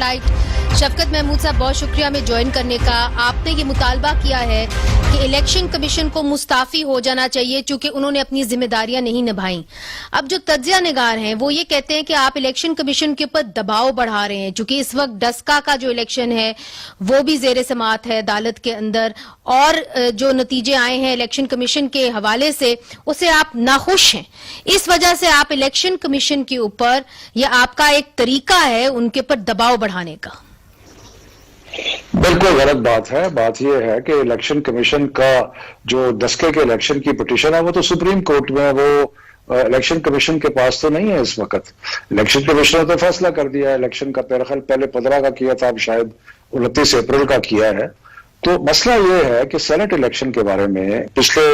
Right. शफकत महमूद साहब, बहुत शुक्रिया हमें ज्वाइन करने का। आपने ये मुतालबा किया है कि इलेक्शन कमीशन को मुस्ताफी हो जाना चाहिए चूंकि उन्होंने अपनी जिम्मेदारियां नहीं निभाई। अब जो तज्जिया निगार हैं वो ये कहते हैं कि आप इलेक्शन कमीशन के ऊपर दबाव बढ़ा रहे हैं चूंकि इस वक्त डस्का का जो इलेक्शन है वो भी जेर समात है अदालत के अंदर, और जो नतीजे आए हैं इलेक्शन कमीशन के हवाले से उससे आप नाखुश हैं। इस वजह से आप इलेक्शन कमीशन के ऊपर, यह आपका एक तरीका है उनके ऊपर दबाव बढ़ाने का। बिल्कुल गलत बात है। बात यह है कि इलेक्शन कमीशन का जो दस्के के इलेक्शन की पिटीशन है वो तो सुप्रीम कोर्ट में, वो इलेक्शन कमीशन के पास तो नहीं है इस वक्त। इलेक्शन कमीशन ने तो फैसला कर दिया है इलेक्शन का, मेरे ख्याल पहले 15 का किया था, अब शायद 29 अप्रैल का किया है। तो मसला ये है कि सेनेट इलेक्शन के बारे में पिछले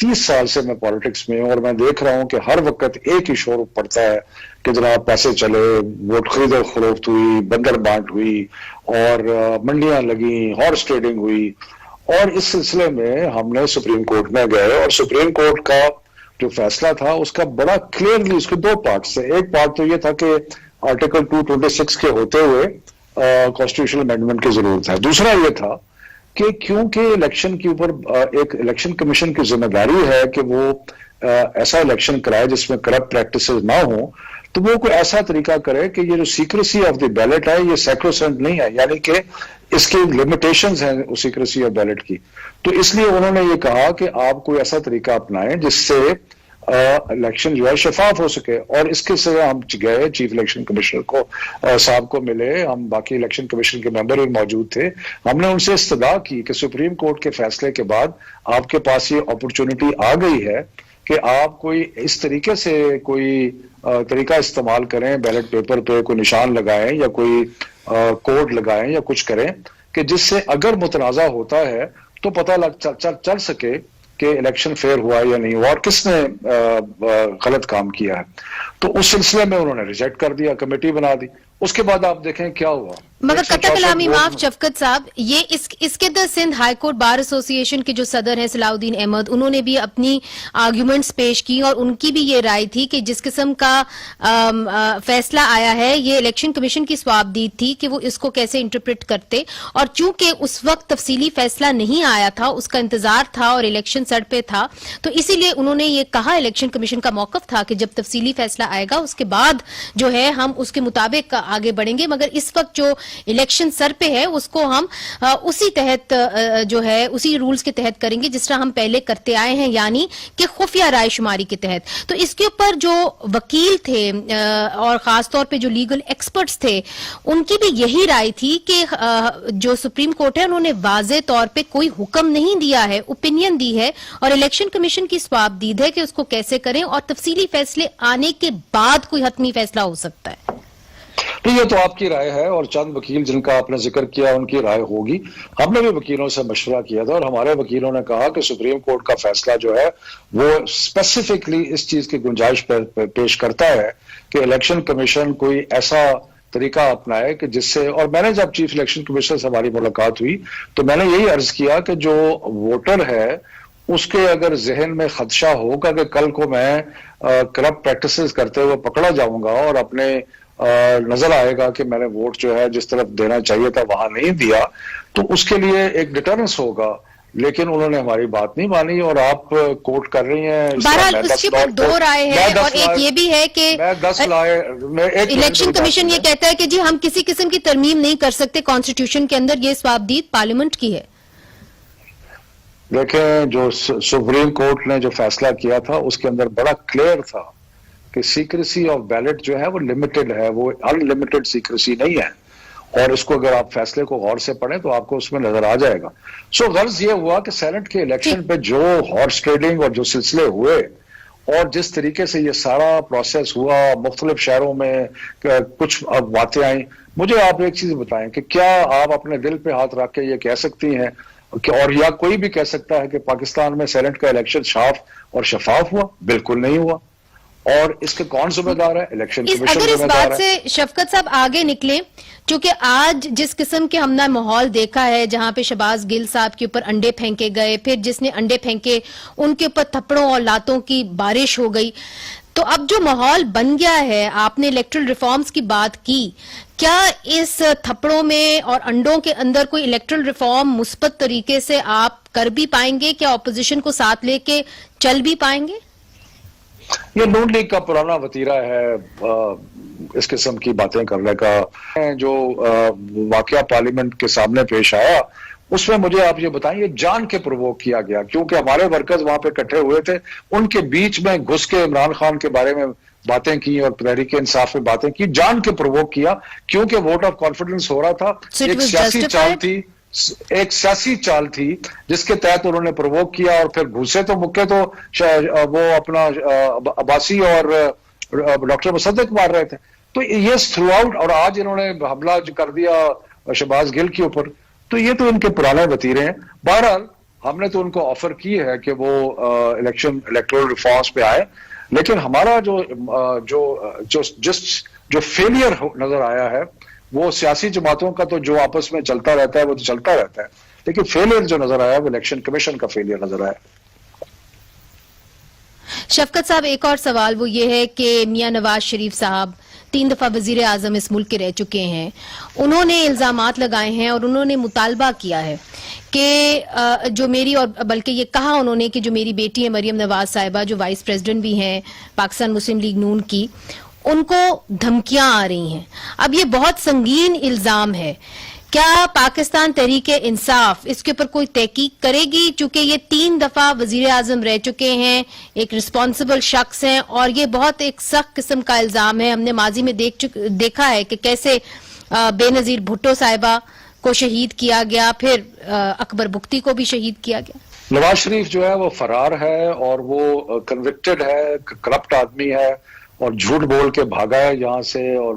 30 साल से मैं पॉलिटिक्स में हूं और मैं देख रहा हूं कि हर वक्त एक ही शोर पड़ता है कि जनाब पैसे चले, वोट खरीदो फरोख्त हुई, बंदर बांट हुई और मंडियां लगी, हॉर्स ट्रेडिंग हुई। और इस सिलसिले में हमने सुप्रीम कोर्ट में गए और सुप्रीम कोर्ट का जो फैसला था उसका बड़ा क्लियरली, उसके दो पार्ट थे। एक पार्ट तो ये था कि आर्टिकल 226 के होते हुए कॉन्स्टिट्यूशनल अमेंडमेंट की जरूरत है। दूसरा ये था कि क्योंकि इलेक्शन के ऊपर एक इलेक्शन कमीशन की जिम्मेदारी है कि वो ऐसा इलेक्शन कराए जिसमें करप्ट प्रैक्टिसेस ना हो, तो वो कोई ऐसा तरीका करे कि ये जो सीक्रेसी ऑफ द बैलेट है ये सैक्रोसेंट नहीं है, यानी कि इसकी लिमिटेशंस हैं सीक्रेसी ऑफ बैलेट की। तो इसलिए उन्होंने ये कहा कि आप कोई ऐसा तरीका अपनाएं जिससे इलेक्शन जो है शफाफ हो सके। और इसके से हम गए चीफ इलेक्शन कमिश्नर को साहब को मिले, हम बाकी इलेक्शन कमीशन के मेंबर भी मौजूद थे। हमने उनसे इस्तदा की कि सुप्रीम कोर्ट के फैसले के बाद आपके पास ये अपॉर्चुनिटी आ गई है कि आप कोई इस तरीके से कोई तरीका इस्तेमाल करें, बैलेट पेपर पे कोई निशान लगाएं या कोई कोड लगाएं या कुछ करें कि जिससे अगर मुतनाज़ा होता है तो पता चल सके कि इलेक्शन फेयर हुआ या नहीं हुआ और किसने गलत काम किया है। तो उस सिलसिले में उन्होंने रिजेक्ट कर दिया, कमेटी बना दी। उसके बाद आप देखें क्या हुआ। मगर कतई कलामी माफ शफकत साहब, ये इसके अंदर Sindh high court bar association के जो सदर हैं सलाउद्दीन अहमद, उन्होंने भी अपनी आर्ग्यूमेंट्स पेश की और उनकी भी ये राय थी कि जिस किस्म का फैसला आया है ये इलेक्शन कमीशन की स्वाबदीद थी कि वो इसको कैसे इंटरप्रेट करते, और चूंकि उस वक्त तफसीली फैसला नहीं आया था, उसका इंतजार था और इलेक्शन सर पे था, तो इसीलिए उन्होंने ये कहा, इलेक्शन कमीशन का मौकफ था कि जब तफसीली फैसला आएगा उसके बाद जो है हम उसके मुताबिक आगे बढ़ेंगे। मगर इस वक्त जो इलेक्शन सर पे है उसको हम उसी तहत जो है उसी रूल्स के तहत करेंगे जिस तरह हम पहले करते आए हैं, यानी कि खुफिया राय शुमारी के तहत। तो इसके ऊपर जो वकील थे और खास तौर पे जो लीगल एक्सपर्ट्स थे उनकी भी यही राय थी कि जो सुप्रीम कोर्ट है उन्होंने वाज़े तौर पे कोई हुक्म नहीं दिया है, ओपिनियन दी है और इलेक्शन कमीशन की स्वाबदीद है कि उसको कैसे करें और तफसीली फैसले आने के बाद कोई हतमी फैसला हो सकता है। तो ये तो आपकी राय है और चंद वकील जिनका आपने जिक्र किया उनकी राय होगी। हमने भी वकीलों से मशवरा किया था और हमारे वकीलों ने कहा कि सुप्रीम कोर्ट का फैसला जो है वो स्पेसिफिकली इस चीज की गुंजाइश पेश करता है कि इलेक्शन कमीशन कोई ऐसा तरीका अपनाए कि जिससे, और मैंने जब चीफ इलेक्शन कमिश्नर से हमारी मुलाकात हुई तो मैंने यही अर्ज किया कि जो वोटर है उसके अगर जहन में खदशा होगा कि कल को मैं करप्ट प्रैक्टिसेस करते हुए पकड़ा जाऊंगा और अपने नजर आएगा कि मैंने वोट जो है जिस तरफ देना चाहिए था वहां नहीं दिया, तो उसके लिए एक डिटरेंस होगा। लेकिन उन्होंने हमारी बात नहीं मानी और आप कोर्ट कर रही हैं। बहरहाल उसके ऊपर दो राय है और एक ये भी है कि इलेक्शन कमीशन ये कहता है कि जी हम किसी किस्म की तरमीम नहीं कर सकते कॉन्स्टिट्यूशन के अंदर, ये स्वाबदीद पार्लियामेंट की है। देखें, जो सुप्रीम कोर्ट ने जो फैसला किया था उसके अंदर बड़ा क्लियर था कि सीक्रेसी ऑफ बैलेट जो है वो लिमिटेड है, वो अनलिमिटेड सीक्रेसी नहीं है। और इसको अगर आप फैसले को गौर से पढ़ें तो आपको उसमें नजर आ जाएगा। सो गर्ज ये हुआ कि सेनेट के इलेक्शन पे जो हॉर्स ट्रेडिंग और जो सिलसिले हुए और जिस तरीके से ये सारा प्रोसेस हुआ, मुख्तलिफ शहरों में कुछ बातें आई, मुझे आप एक चीज बताएं कि क्या आप अपने दिल पे हाथ रख के ये कह सकती हैं और या कोई भी कह सकता है कि पाकिस्तान में सेनेट का इलेक्शन साफ और शफाफ हुआ? बिल्कुल नहीं हुआ। और इसके कौन जिम्मेदार है? इलेक्शन कमीशन अगर इस बात से शफकत साहब आगे निकले, क्योंकि आज जिस किस्म के हमने माहौल देखा है जहां पे शहबाज गिल साहब के ऊपर अंडे फेंके गए, फिर जिसने अंडे फेंके उनके ऊपर थप्पड़ों और लातों की बारिश हो गई, तो अब जो माहौल बन गया है, आपने इलेक्टोरल रिफॉर्म्स की बात की کیا اس تھپڑوں میں اور انڈوں کے اندر کوئی الیکٹرل ریفارم مثبت طریقے سے آپ کر بھی پائیں گے؟ کیا اپوزیشن کو ساتھ لے کے چل بھی پائیں گے؟ یہ نون لیگ کا پرانا وتیرہ ہے اس قسم کی باتیں کرنے کا. جو واقعہ پارلیمنٹ کے سامنے پیش آیا اس میں مجھے آپ یہ بتائیں، یہ جان کے پرووک کیا گیا کیونکہ ہمارے ورکرز وہاں پہ اکٹھے ہوئے تھے، ان کے بیچ میں گھس کے عمران خان کے بارے میں باتیں کی اور تحریک انصاف میں باتیں کی، جان کے پرووک کیا کیونکہ ووٹ آف کانفیڈنس ہو رہا تھا. ایک سیاسی چال تھی، ایک سیاسی چال تھی جس کے تحت انہوں نے پرووک کیا اور پھر گھسے تو مکے تو وہ اپنا عباسی اور ڈاکٹر مصدق مار رہے تھے. تو یہ تھرو آؤٹ، اور آج انہوں نے حملہ کر دیا شہباز گل کے اوپر، تو یہ تو ان کے پرانے وتیرے ہیں. بہرحال ہم نے تو ان کو آفر کی ہے کہ وہ الیکٹورل ریفارمز پہ آئے، لیکن ہمارا جو فیلئر نظر آیا ہے وہ سیاسی جماعتوں کا تو جو آپس میں چلتا رہتا ہے وہ تو چلتا رہتا ہے، لیکن فیلئر جو نظر آیا وہ الیکشن کمیشن کا فیلئر نظر آیا. شفقت صاحب، ایک اور سوال وہ یہ ہے کہ میاں نواز شریف صاحب 3 دفعہ وزیر اعظم اس ملک کے رہ چکے ہیں. انہوں نے الزامات لگائے ہیں اور انہوں نے مطالبہ کیا ہے کہ جو میری، اور بلکہ یہ کہا انہوں نے کہ جو میری بیٹی ہے مریم نواز صاحبہ، جو وائس پریزیڈنٹ بھی ہیں پاکستان مسلم لیگ نون کی، ان کو دھمکیاں آ رہی ہیں. اب یہ بہت سنگین الزام ہے. کیا پاکستان تحریک انصاف اس کے اوپر کوئی تحقیق کرے گی؟ چونکہ یہ 3 دفعہ وزیر اعظم رہ چکے ہیں، ایک رسپانسبل شخص ہیں، اور یہ بہت ایک سخت قسم کا الزام ہے. ہم نے ماضی میں دیکھا ہے کہ کیسے بے نظیر بھٹو صاحبہ کو شہید کیا گیا، پھر اکبر بگٹی کو بھی شہید کیا گیا. نواز شریف جو ہے وہ فرار ہے اور وہ کنوکٹڈ ہے، کرپٹ آدمی ہے اور جھوٹ بول کے بھاگا ہے یہاں سے اور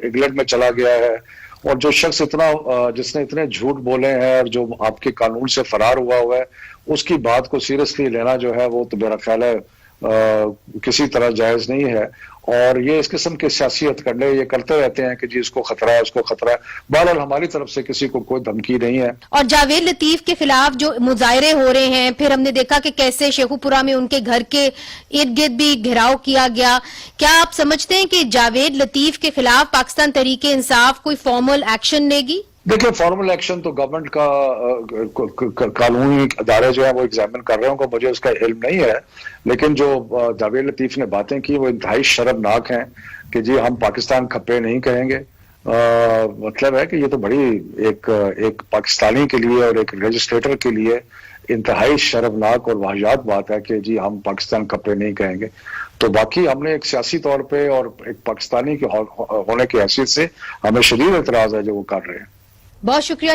انگلینڈ میں چلا گیا ہے. اور جو شخص جس نے اتنے جھوٹ بولے ہیں اور جو آپ کے قانون سے فرار ہوا ہے، اس کی بات کو سیریسلی لینا جو ہے وہ تو میرا خیال ہے کسی طرح جائز نہیں ہے. اور یہ اس قسم کے سیاسی ہتھکنڈے یہ کرتے رہتے ہیں کہ جی اس کو خطرہ ہے، اس کو خطرہ ہے. بہرحال ہماری طرف سے کسی کو کوئی دھمکی نہیں ہے. اور جاوید لطیف کے خلاف جو مظاہرے ہو رہے ہیں، پھر ہم نے دیکھا کہ کیسے شیخو پورہ میں ان کے گھر کے ارد گرد بھی گھیراؤ کیا گیا. کیا آپ سمجھتے ہیں کہ جاوید لطیف کے خلاف پاکستان تحریک انصاف کوئی فارمل ایکشن لے گی؟ دیکھیں، فارمل ایکشن تو گورنمنٹ کا قانونی ادارے جو ہیں وہ ایگزامن کر رہے ہوں گے، مجھے اس کا علم نہیں ہے. لیکن جو جاوید لطیف نے باتیں کی وہ انتہائی شرمناک ہیں کہ جی ہم پاکستان کھپے نہیں کہیں گے. مطلب ہے کہ یہ تو بڑی ایک پاکستانی کے لیے اور ایک رجسٹریٹر کے لیے انتہائی شرمناک اور واہیات بات ہے کہ جی ہم پاکستان کھپے نہیں کہیں گے. تو باقی ہم نے ایک سیاسی طور پہ اور ایک پاکستانی کے ہونے کی حیثیت سے ہمیں شدید اعتراض ہے جو وہ کر رہے ہیں. بہت شکریہ.